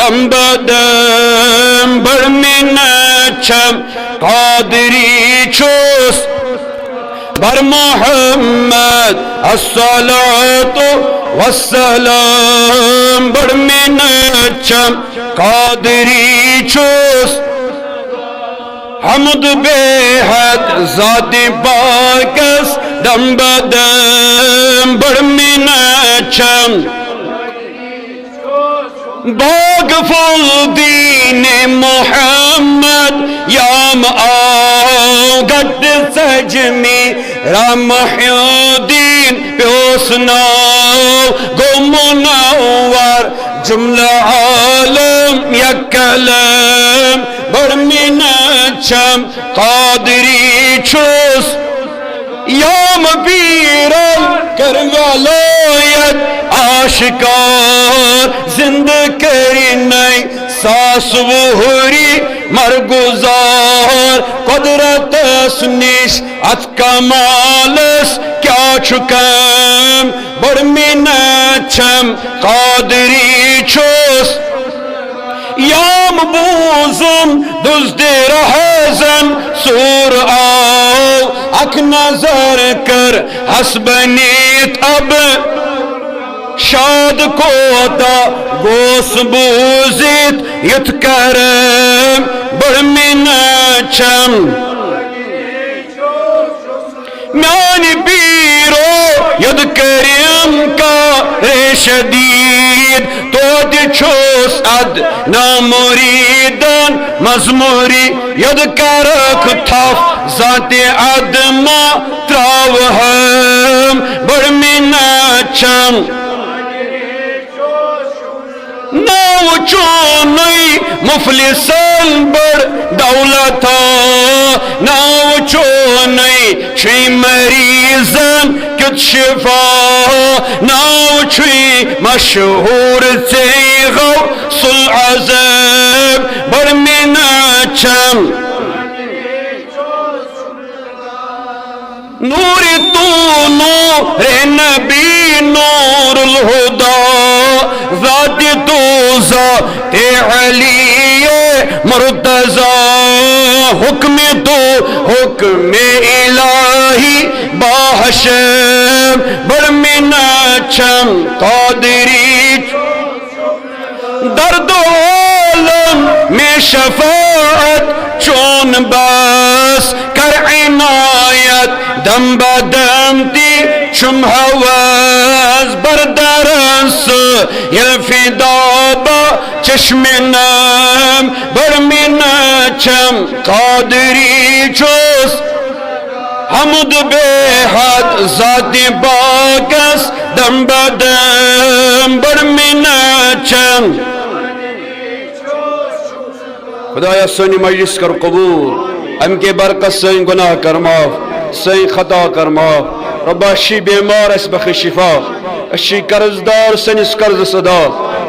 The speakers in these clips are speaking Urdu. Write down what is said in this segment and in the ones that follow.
دم بدم برمنچم قادری چوس بر محمد الصلاة والسلام برمنچم قادری چوس حمد بے حد ذات پاکس دم بدم برمنچم باغ فل دین محمد یام آگت سجمی رام محی الدین پیوسنا گو منور جملہ عالم یک کلم برمنچم قادری چوس یام پیرل کر ولایت آشکار زندہ کرنی ساس وحری مرگزار قدرت اسنیش ات کمالس کیا چکم برمنچم قادری چوس یام بوزم دزد رہزن سور آو اک نظر کر حسبنیت اب شاد کوتا گوس بوزیت یت کرم برمنچم میانی پیرو ید کریم کا شدید تو دی چوس اد ناموریدن مزموری ید کرک تف ذات ادما تراوہم برمنچم نو چونی مفلسن بر دولتا نو چونی چی مریضن کت شفا نو چی مشہور تیغو سل عذاب برمنچم نور تو نور نبی نور الہدا ذات تو ذات علی مرتضی حکم تو حکم الہی باحشم برمنچم قادری درد عالم میں شفاعت چون بس کر عنایت دم بدم دی چم حواز بردرس یلفی دابا چشم نم برمنچم قادری چوس حمد بے حد ذات باکس دم بدم برمنچم خدایا سنی مجلس کر قبول ام کے برکت سن گناہ کر معاف سن خطا کر معاف رب اشی بیمار اس بخ شفا اشی قرضدار سن اس قرض صدا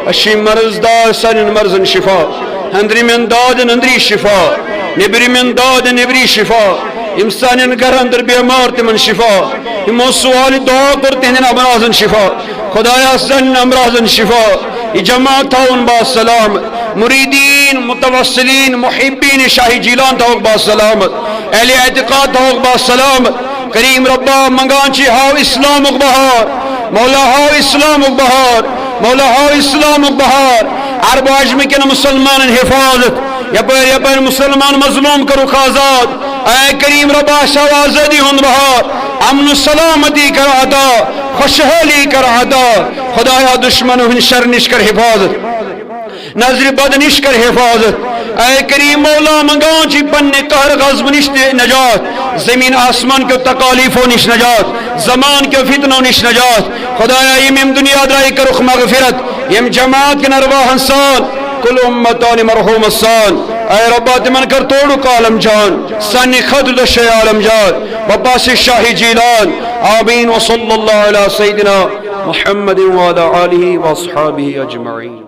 اشی مرضدار سن مرض شفا اندری من داد اندری شفا نبری من داد نبری شفا امسان گر اندر بیمار تمن شفا امو سوال دعا کرتے ہیں امراض شفا خدایا سن امراض شفا جماعت تاؤن با سلام مریدین متوسلین محبین شاہی جیلان تاؤک با سلامت اہل اعتقاد تاؤک با سلامت کریم ربا منگانچی ہاو اسلام اقبہار مولا ہاو اسلام اقبہار مولا ہاو اسلام اقبہار عرب و عجم کے مسلمان حفاظت یا پر مسلمان مظلوم کرو خازات اے کریم ربا شوازدی ہن بہار امن و سلامتی کر عطا خوشحالی کر عطا خدایا دشمنوں ہن شر نشکر حفاظت نظر بد نشکر حفاظت اے کریم مولا منگاؤں چی پننے قہر غضب نشت نجات زمین آسمان کے تکالیفوں نش نجات زمان کے فتنوں نش نجات خدایا یم دنیا درائی کرخ مغفرت یم جماعت کے نرواہ انسان کل امتان مرحوم السان اے ربات من کر توڑو کالم جان سانی خدر دشی عالم جان وپاس شاہی جیلان آمین وصل اللہ علی سیدنا محمد وعلى آلہ واصحابہ اجمعین.